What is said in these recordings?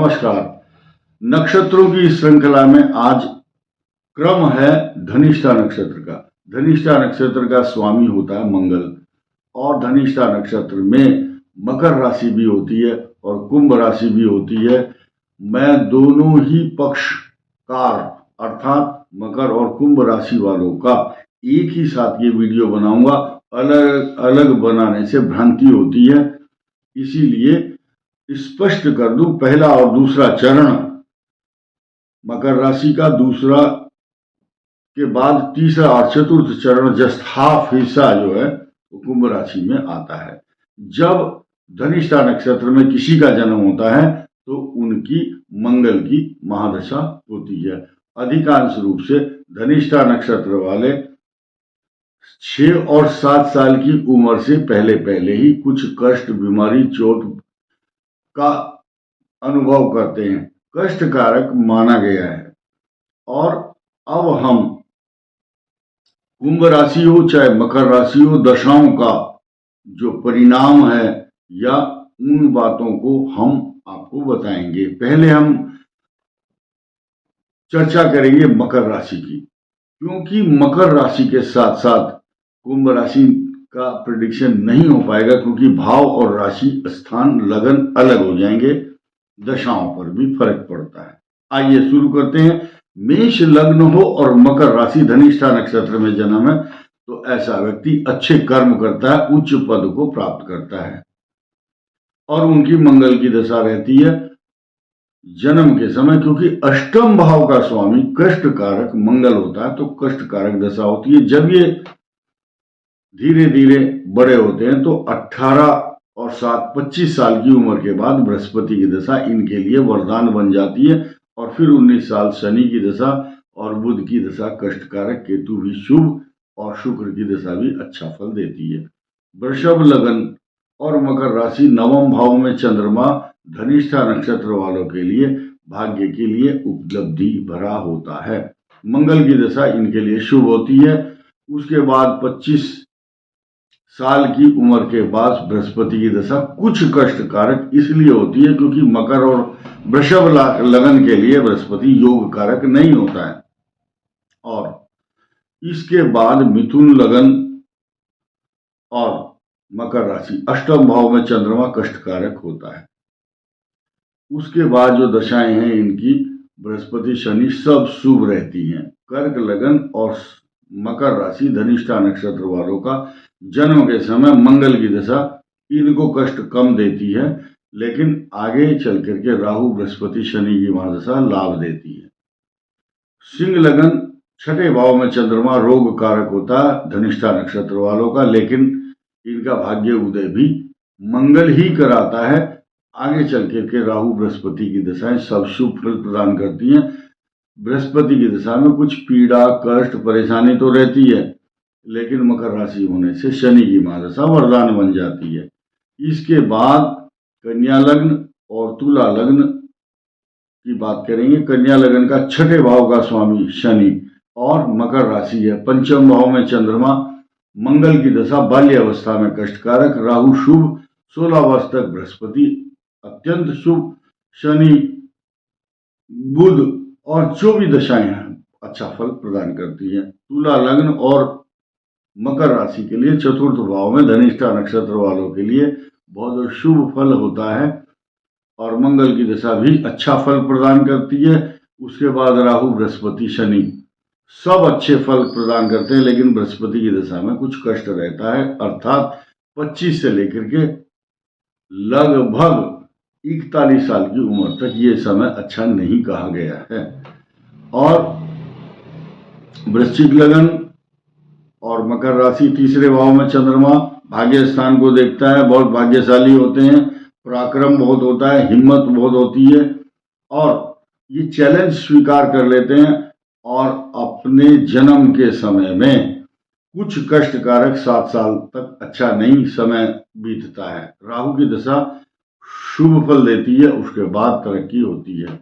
नमस्कार। नक्षत्रों की इस श्रृंखला में आज क्रम है धनिष्ठा नक्षत्र का। धनिष्ठा नक्षत्र का स्वामी होता है मंगल और धनिष्ठा नक्षत्र में मकर राशि भी होती है और कुंभ राशि भी होती है। मैं दोनों ही पक्षकार अर्थात मकर और कुंभ राशि वालों का एक ही साथ ये वीडियो बनाऊंगा। अलग अलग बनाने से भ्रांति होती है, इसीलिए स्पष्ट कर दूं। पहला और दूसरा चरण मकर राशि का, दूसरा के बाद तीसरा और चतुर्थ चरण जस्ट हाफ हिस्सा जो है वो कुंभ राशि में आता है। जब धनिष्ठा नक्षत्र में किसी का जन्म होता है तो उनकी मंगल की महादशा होती है। अधिकांश रूप से धनिष्ठा नक्षत्र वाले 6 और 7 साल की उम्र से पहले ही कुछ कष्ट, बीमारी, चोट का अनुभव करते हैं। कष्टकारक माना गया है। और अब हम कुंभ राशि हो चाहे मकर राशि हो, दशाओं का जो परिणाम है या उन बातों को हम आपको बताएंगे। पहले हम चर्चा करेंगे मकर राशि की, क्योंकि मकर राशि के साथ साथ कुंभ राशि का प्रेडिक्शन नहीं हो पाएगा, क्योंकि भाव और राशि, स्थान, लगन अलग हो जाएंगे। दशाओं पर भी फर्क पड़ता है। आइए शुरू करते हैं। मेष लग्न हो और मकर राशि धनिष्ठा नक्षत्र में जन्म है तो ऐसा व्यक्ति अच्छे कर्म करता है, उच्च पद को प्राप्त करता है और उनकी मंगल की दशा रहती है जन्म के समय, क्योंकि अष्टम भाव का स्वामी कष्टकारक मंगल होता है तो कष्टकारक दशा होती है। जब ये धीरे धीरे बड़े होते हैं तो 18 और 7 25 साल की उम्र के बाद बृहस्पति की दशा इनके लिए वरदान बन जाती है और फिर 19 साल शनि की दशा और बुध की दशा कष्टकारक, केतु भी शुभ और शुक्र की दशा भी अच्छा फल देती है। वृषभ लगन और मकर राशि नवम भाव में चंद्रमा धनिष्ठा नक्षत्र वालों के लिए भाग्य के लिए उपलब्धि भरा होता है। मंगल की दशा इनके लिए शुभ होती है। उसके बाद 25 साल की उम्र के बाद बृहस्पति की दशा कुछ कष्टकारक इसलिए होती है क्योंकि मकर और वृषभ लगन के लिए बृहस्पति योग कारक नहीं होता है। और इसके बाद मिथुन लगन और मकर राशि अष्टम भाव में चंद्रमा कष्टकारक होता है। उसके बाद जो दशाएं हैं इनकी बृहस्पति, शनि सब शुभ रहती हैं। कर्क लगन और मकर राशि धनिष्ठा नक्षत्र वालों का जन्म के समय मंगल की दशा इनको कष्ट कम देती है, लेकिन आगे चल करके राहु, बृहस्पति, शनि की महादशा लाभ देती है। सिंह लगन छठे भाव में चंद्रमा रोग कारक होता है धनिष्ठा नक्षत्र वालों का, लेकिन इनका भाग्य उदय भी मंगल ही कराता है। आगे चल करके राहु, बृहस्पति की दशाएं सब शुभ फल प्रदान करती हैं। बृहस्पति की दशा में कुछ पीड़ा, कष्ट, परेशानी तो रहती है, लेकिन मकर राशि होने से शनि की महादशा वरदान बन जाती है। इसके बाद कन्या लग्न और तुला लग्न की बात करेंगे। कन्या लग्न का छठे भाव का स्वामी शनि और मकर राशि है। पंचम भाव में चंद्रमा, मंगल की दशा बाल्य अवस्था में कष्टकारक, राहु शुभ, 16 वर्ष तक बृहस्पति अत्यंत शुभ, शनि, बुध और जो भी दशाएं हैं अच्छा फल प्रदान करती हैं। तुला लग्न और मकर राशि के लिए चतुर्थ भाव में धनिष्ठा नक्षत्र वालों के लिए बहुत शुभ फल होता है और मंगल की दशा भी अच्छा फल प्रदान करती है। उसके बाद राहु, बृहस्पति, शनि सब अच्छे फल प्रदान करते हैं, लेकिन बृहस्पति की दशा में कुछ कष्ट रहता है, अर्थात 25 से लेकर के लगभग 41 साल की उम्र तक ये समय अच्छा नहीं कहा गया है। और वृश्चिक लगन और मकर राशि तीसरे भाव में चंद्रमा भाग्य स्थान को देखता है। बहुत भाग्यशाली होते हैं, पराक्रम बहुत होता है, हिम्मत बहुत होती है और ये चैलेंज स्वीकार कर लेते हैं और अपने जन्म के समय में कुछ कष्टकारक 7 साल तक अच्छा नहीं समय बीतता है। राहु की दशा शुभ फल देती है, उसके बाद तरक्की होती है।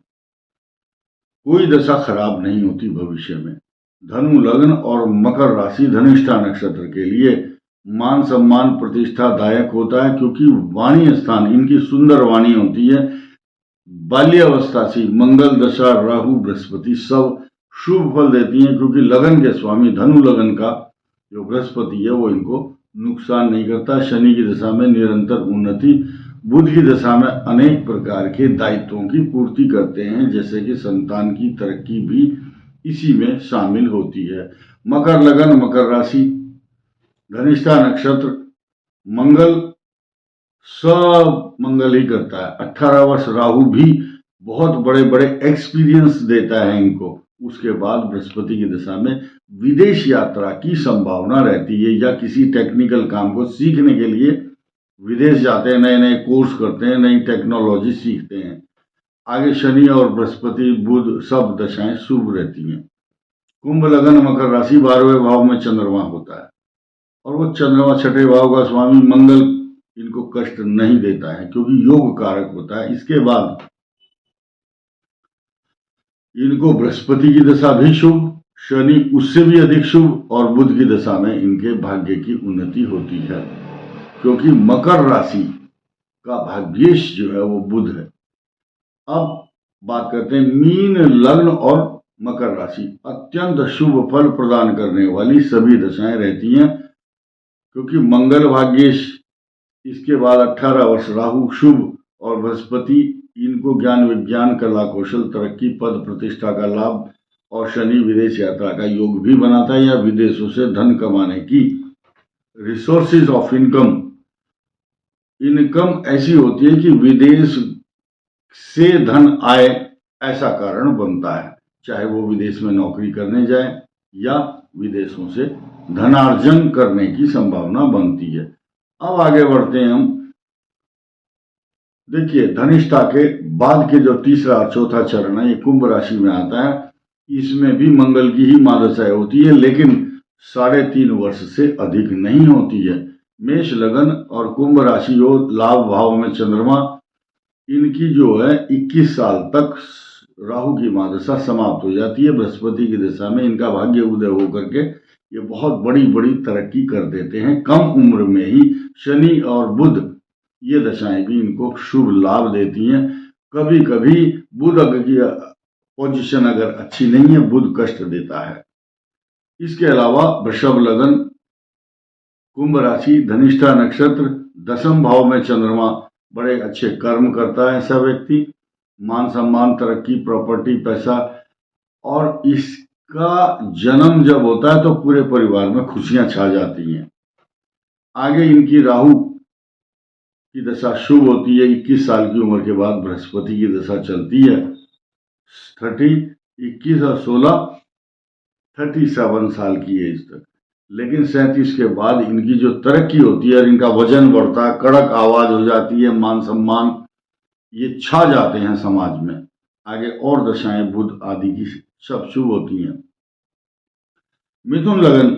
कोई दशा खराब नहीं होती भविष्य में। धनु लग्न और मकर राशि धनिष्ठा नक्षत्र के लिए मान सम्मान प्रतिष्ठादायक होता है, क्योंकि वाणी स्थान इनकी सुंदर वाणी होती है। बाल्यावस्था से मंगल दशा, राहु, बृहस्पति सब शुभ फल देती हैं, क्योंकि लगन के स्वामी धनु लगन का जो बृहस्पति है वो इनको नुकसान नहीं करता। शनि की दशा में निरंतर उन्नति, बुध की दशा में अनेक प्रकार के दायित्वों की पूर्ति करते हैं, जैसे कि संतान की तरक्की भी इसी में शामिल होती है। मकर लगन, मकर राशि, धनिष्ठा नक्षत्र, मंगल सब मंगल ही करता है। 18 वर्ष राहु भी बहुत बड़े बड़े एक्सपीरियंस देता है इनको। उसके बाद बृहस्पति की दशा में विदेश यात्रा की संभावना रहती है, या किसी टेक्निकल काम को सीखने के लिए विदेश जाते हैं, नए नए कोर्स करते हैं, नई टेक्नोलॉजी सीखते हैं। आगे शनि और बृहस्पति, बुध सब दशाएं शुभ रहती हैं। कुंभ लगन, मकर राशि, 12वें भाव में चंद्रमा होता है, और वो चंद्रमा 6ठे भाव का स्वामी मंगल इनको कष्ट नहीं देता है, क्योंकि योग कारक होता है। इसके बाद इनको बृहस्पति की दशा भी शुभ, शनि उससे भी अधिक शुभ, और बुध की दशा में इनके भाग्य की उन्नति होती है, क्योंकि मकर राशि का भाग्येश जो है वो बुध है। अब बात करते हैं मीन लग्न और मकर राशि। अत्यंत शुभ फल प्रदान करने वाली सभी दशाएं रहती हैं, क्योंकि मंगल भाग्येश, इसके बाद 18 वर्ष राहु शुभ, और बृहस्पति इनको ज्ञान विज्ञान, कला कौशल, तरक्की, पद प्रतिष्ठा का लाभ, और शनि विदेश यात्रा का योग भी बनाता है, या विदेशों से धन कमाने की रिसोर्सेज ऑफ इनकम ऐसी होती है कि विदेश से धन आए ऐसा कारण बनता है, चाहे वो विदेश में नौकरी करने जाए या विदेशों से धनार्जन करने की संभावना बनती है। अब आगे बढ़ते हैं हम। देखिए, धनिष्ठा के बाद के जो तीसरा और चौथा चरण है, ये कुंभ राशि में आता है। इसमें भी मंगल की ही महादशाएं होती है, लेकिन 3.5 वर्ष से अधिक नहीं होती है। मेष लगन और कुंभ राशि हो, लाभ भाव में चंद्रमा, इनकी जो है 21 साल तक राहु की महादशा समाप्त हो जाती है। बृहस्पति की दशा में इनका भाग्य उदय होकर के ये बहुत बड़ी बड़ी तरक्की कर देते हैं कम उम्र में ही। शनि और बुध ये दशाएं भी इनको शुभ लाभ देती हैं। कभी कभी बुध की पोजीशन अगर अच्छी नहीं है, बुध कष्ट देता है। इसके अलावा वृषभ लगन, कुंभ राशि, धनिष्ठा नक्षत्र, 10वें भाव में चंद्रमा, बड़े अच्छे कर्म करता है ऐसा व्यक्ति, मान सम्मान, तरक्की, प्रॉपर्टी, पैसा, और इसका जन्म जब होता है तो पूरे परिवार में खुशियां छा जाती हैं। आगे इनकी राहु की दशा शुभ होती है। 21 साल की उम्र के बाद बृहस्पति की दशा चलती है। 21 और 16 37 साल की एज तक। लेकिन 37 के बाद इनकी जो तरक्की होती है और इनका वजन बढ़ता है, कड़क आवाज हो जाती है, मान सम्मान ये छा जाते हैं समाज में। आगे और दशाएं बुध आदि की सब शुभ होती हैं। मिथुन लगन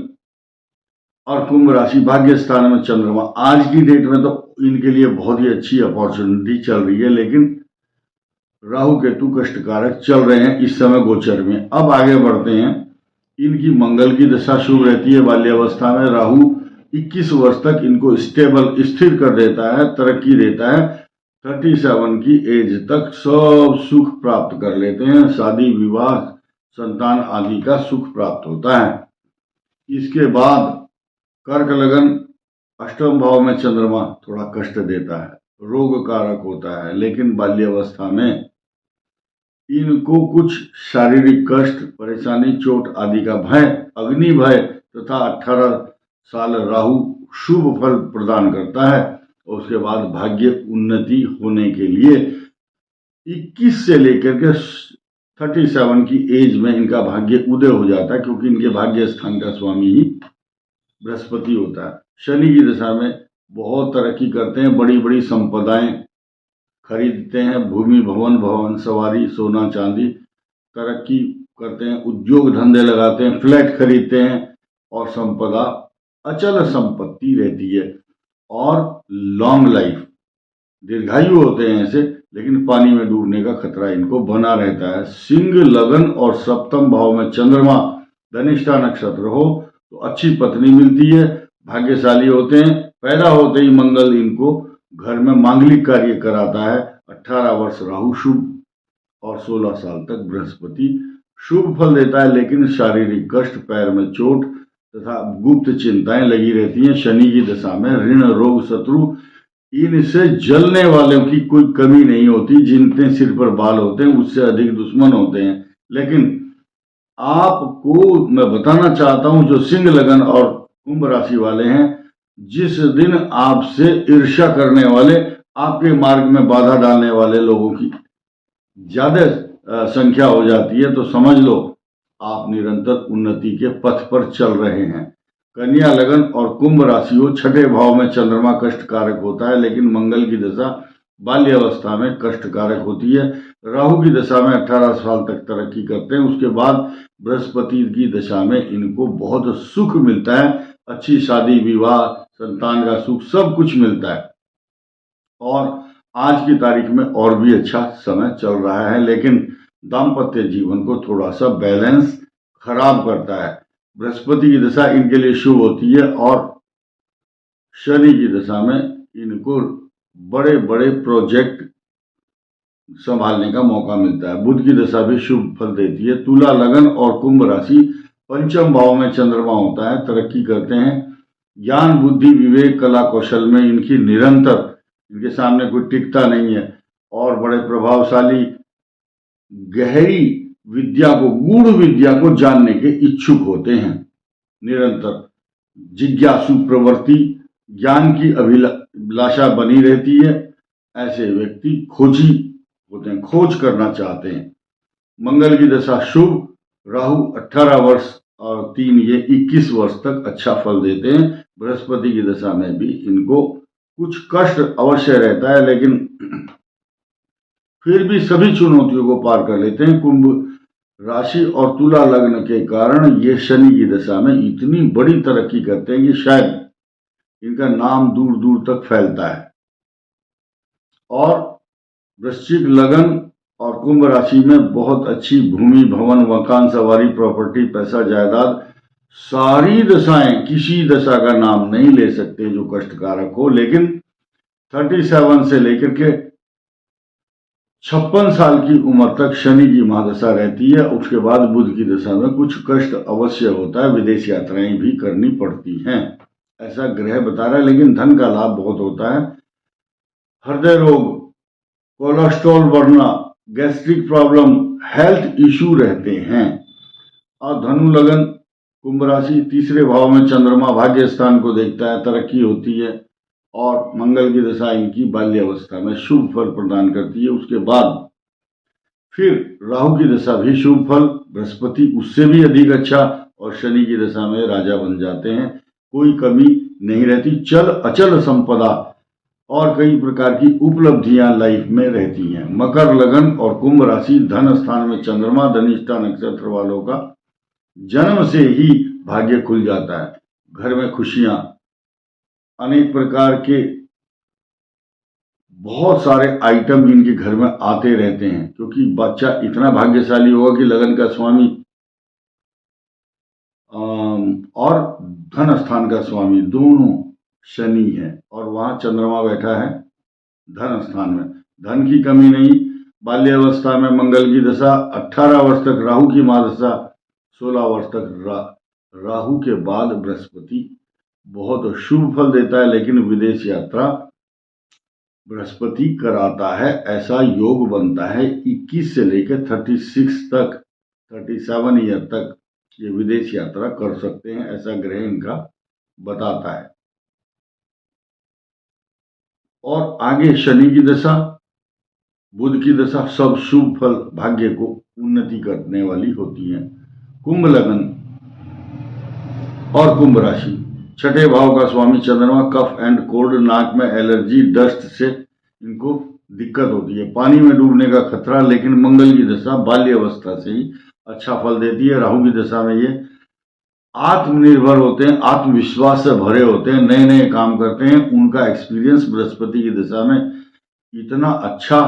और कुंभ राशि, भाग्य स्थान में चंद्रमा, आज की डेट में तो इनके लिए बहुत ही अच्छी अपॉर्चुनिटी चल रही है, लेकिन राहु केतु कष्टकारक चल रहे हैं इस समय गोचर में। अब आगे बढ़ते हैं। इनकी मंगल की दशा शुभ रहती है बाल्यावस्था में। राहु 21 वर्ष तक इनको स्टेबल, स्थिर कर देता है, तरक्की देता है। 37 की एज तक सब सुख प्राप्त कर लेते हैं, शादी विवाह संतान आदि का सुख प्राप्त होता है। इसके बाद कर्क लगन, 8वें भाव में चंद्रमा थोड़ा कष्ट देता है, रोग कारक होता है, लेकिन बाल्यावस्था में इनको कुछ शारीरिक कष्ट, परेशानी, चोट आदि का भय, अग्नि भय तथा 18 साल राहु शुभ फल प्रदान करता है। और उसके बाद भाग्य उन्नति होने के लिए 21 से लेकर के 37 की एज में इनका भाग्य उदय हो जाता है, क्योंकि इनके भाग्य स्थान का स्वामी ही बृहस्पति होता है। शनि की दशा में बहुत तरक्की करते हैं, बड़ी बड़ी संपदाएं खरीदते हैं, भूमि भवन सवारी, सोना चांदी, तरक्की करते हैं, उद्योग धंधे लगाते हैं, फ्लैट खरीदते हैं, और संपदा अचल संपत्ति रहती है। और लॉन्ग लाइफ, दीर्घायु होते हैं ऐसे, लेकिन पानी में डूबने का खतरा इनको बना रहता है। सिंह लगन और 7वें भाव में चंद्रमा, धनिष्ठा नक्षत्र हो तो अच्छी पत्नी मिलती है, भाग्यशाली होते हैं। पैदा होते ही मंगल इनको घर में मांगलिक कार्य कराता है, 18 वर्ष राहु शुभ और 16 साल तक बृहस्पति शुभ फल देता है, लेकिन शारीरिक कष्ट, पैर में चोट तथा गुप्त चिंताएं लगी रहती हैं। शनि की दशा में ऋण, रोग, शत्रु, इनसे जलने वालों की कोई कमी नहीं होती। जिनके सिर पर बाल होते हैं उससे अधिक दुश्मन होते हैं। लेकिन आपको मैं बताना चाहता हूं, जो सिंह लगन और कुंभ राशि वाले हैं, जिस दिन आपसे ईर्ष्या करने वाले, आपके मार्ग में बाधा डालने वाले लोगों की ज्यादा संख्या हो जाती है, तो समझ लो आप निरंतर उन्नति के पथ पर चल रहे हैं। कन्या लगन और कुंभ राशि हो, छठे भाव में चंद्रमा कष्टकारक होता है, लेकिन मंगल की दशा बाल्यावस्था में कष्टकारक होती है। राहु की दशा में 18 साल तक तरक्की करते हैं, उसके बाद बृहस्पति की दशा में इनको बहुत सुख मिलता है, अच्छी शादी, विवाह, संतान का सुख, सब कुछ मिलता है। और आज की तारीख में और भी अच्छा समय चल रहा है, लेकिन दाम्पत्य जीवन को थोड़ा सा बैलेंस खराब करता है। बृहस्पति की दशा इनके लिए शुभ होती है और शनि की दशा में इनको बड़े बड़े प्रोजेक्ट संभालने का मौका मिलता है। बुध की दशा भी शुभ फल देती है। तुला लगन और कुंभ राशि पंचम भाव में चंद्रमा होता है, तरक्की करते हैं। ज्ञान, बुद्धि, विवेक, कला, कौशल में इनकी निरंतर, इनके सामने कोई टिकता नहीं है और बड़े प्रभावशाली, गहरी विद्या को, गूढ़ विद्या को जानने के इच्छुक होते हैं। निरंतर जिज्ञासु प्रवृत्ति, ज्ञान की अभिलाषा बनी रहती है। ऐसे व्यक्ति खोजी होते हैं, खोज करना चाहते हैं। मंगल की दशा शुभ, राहु 18 वर्ष और 3 ये 21 वर्ष तक अच्छा फल देते हैं। बृहस्पति की दशा में भी इनको कुछ कष्ट अवश्य रहता है, लेकिन फिर भी सभी चुनौतियों को पार कर लेते हैं। कुंभ राशि और तुला लग्न के कारण ये शनि की दशा में इतनी बड़ी तरक्की करते हैं कि शायद इनका नाम दूर दूर तक फैलता है। और वृश्चिक लगन और कुंभ राशि में बहुत अच्छी भूमि, भवन, मकान, सवारी, प्रॉपर्टी, पैसा, जायदाद, सारी दशाएं, किसी दशा का नाम नहीं ले सकते जो कष्टकारक हो, लेकिन 37 से लेकर के 56 साल की उम्र तक शनि की महादशा रहती है। उसके बाद बुध की दशा में कुछ कष्ट अवश्य होता है, विदेश यात्राएं भी करनी पड़ती हैं, ऐसा ग्रह बता रहा है। लेकिन धन का लाभ बहुत होता है। हृदय रोग, कोलेस्ट्रॉल बढ़ना, गैस्ट्रिक प्रॉब्लम, हेल्थ इश्यू रहते हैं। और धनु लगन कुंभ राशि, तीसरे भाव में चंद्रमा भाग्य स्थान को देखता है, तरक्की होती है। और मंगल की दशा इनकी बाल्यावस्था में शुभ फल प्रदान करती है। उसके बाद फिर राहु की दशा भी शुभ फल, बृहस्पति उससे भी अधिक अच्छा, और शनि की दशा में राजा बन जाते हैं। कोई कमी नहीं रहती, चल अचल संपदा और कई प्रकार की उपलब्धियां लाइफ में रहती हैं। मकर लगन और कुंभ राशि, धन स्थान में चंद्रमा, धनिष्ठा नक्षत्र वालों का जन्म से ही भाग्य खुल जाता है। घर में खुशियां, अनेक प्रकार के बहुत सारे आइटम इनके घर में आते रहते हैं, क्योंकि बच्चा इतना भाग्यशाली होगा कि लगन का स्वामी और धन स्थान का स्वामी दोनों शनि है, और वहां चंद्रमा बैठा है धन स्थान में। धन की कमी नहीं। बाल्यावस्था में मंगल की दशा, 18 वर्ष तक राहु की महादशा, 16 वर्ष तक राहु के बाद बृहस्पति बहुत शुभ फल देता है। लेकिन विदेश यात्रा बृहस्पति कराता है, ऐसा योग बनता है। 21 से लेकर 36 तक, 37 ईयर तक ये विदेश यात्रा कर सकते हैं, ऐसा ग्रह इनका बताता है। और आगे शनि की दशा, बुध की दशा, सब शुभ फल, भाग्य को उन्नति करने वाली होती है। कुंभ लगन और कुंभ राशि, छठे भाव का स्वामी चंद्रमा, कफ एंड कोल्ड, नाक में एलर्जी, डस्ट से इनको दिक्कत होती है। पानी में डूबने का खतरा, लेकिन मंगल की दशा बाल्यावस्था से ही अच्छा फल देती है। राहु की दशा में ये आत्मनिर्भर होते हैं, आत्मविश्वास से भरे होते हैं, नए नए काम करते हैं। उनका एक्सपीरियंस बृहस्पति की दशा में इतना अच्छा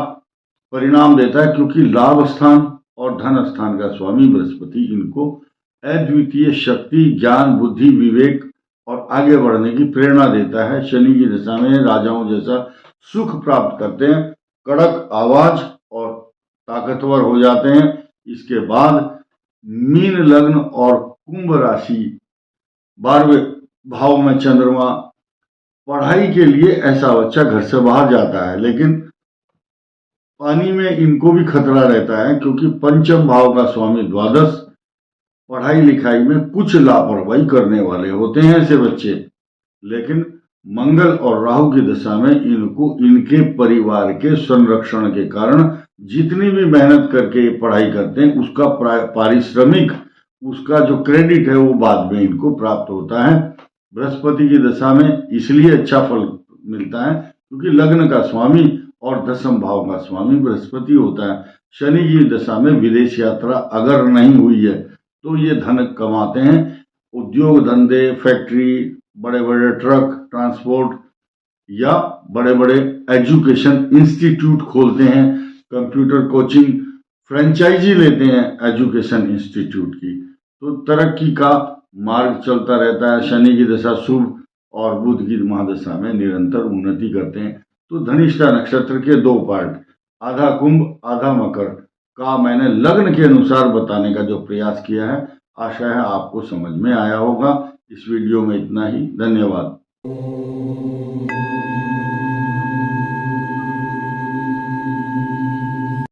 परिणाम देता है, क्योंकि लाभ स्थान और धन स्थान का स्वामी बृहस्पति इनको अद्वितीय शक्ति, ज्ञान, बुद्धि, विवेक और आगे बढ़ने की प्रेरणा देता है। शनि की दशा में राजाओं जैसा सुख प्राप्त करते हैं, कड़क आवाज और ताकतवर हो जाते हैं। इसके बाद मीन लग्न और कुंभ राशि 12वें भाव में चंद्रमा, पढ़ाई के लिए ऐसा बच्चा घर से बाहर जाता है, लेकिन पानी में इनको भी खतरा रहता है, क्योंकि पंचम भाव का स्वामी द्वादश, पढ़ाई लिखाई में कुछ लापरवाही करने वाले होते हैं ऐसे बच्चे। लेकिन मंगल और राहु की दशा में इनको इनके परिवार के संरक्षण के कारण जितनी भी मेहनत करके पढ़ाई करते हैं उसका पारिश्रमिक, उसका जो क्रेडिट है वो बाद में इनको प्राप्त होता है। बृहस्पति की दशा में इसलिए अच्छा फल मिलता है क्योंकि लग्न का स्वामी और दशम भाव का स्वामी बृहस्पति होता है। शनि की दशा में विदेश यात्रा अगर नहीं हुई है तो ये धन कमाते हैं। उद्योग धंधे, फैक्ट्री, बड़े बड़े ट्रक ट्रांसपोर्ट या बड़े बड़े एजुकेशन इंस्टीट्यूट खोलते हैं, कंप्यूटर कोचिंग फ्रेंचाइजी लेते हैं एजुकेशन इंस्टीट्यूट की, तो तरक्की का मार्ग चलता रहता है। शनि की दशा शुभ और बुध की महादशा में निरंतर उन्नति करते हैं। तो धनिष्ठा नक्षत्र के 2 पार्ट, आधा कुंभ आधा मकर का मैंने लग्न के अनुसार बताने का जो प्रयास किया है, आशा है आपको समझ में आया होगा। इस वीडियो में इतना ही। धन्यवाद।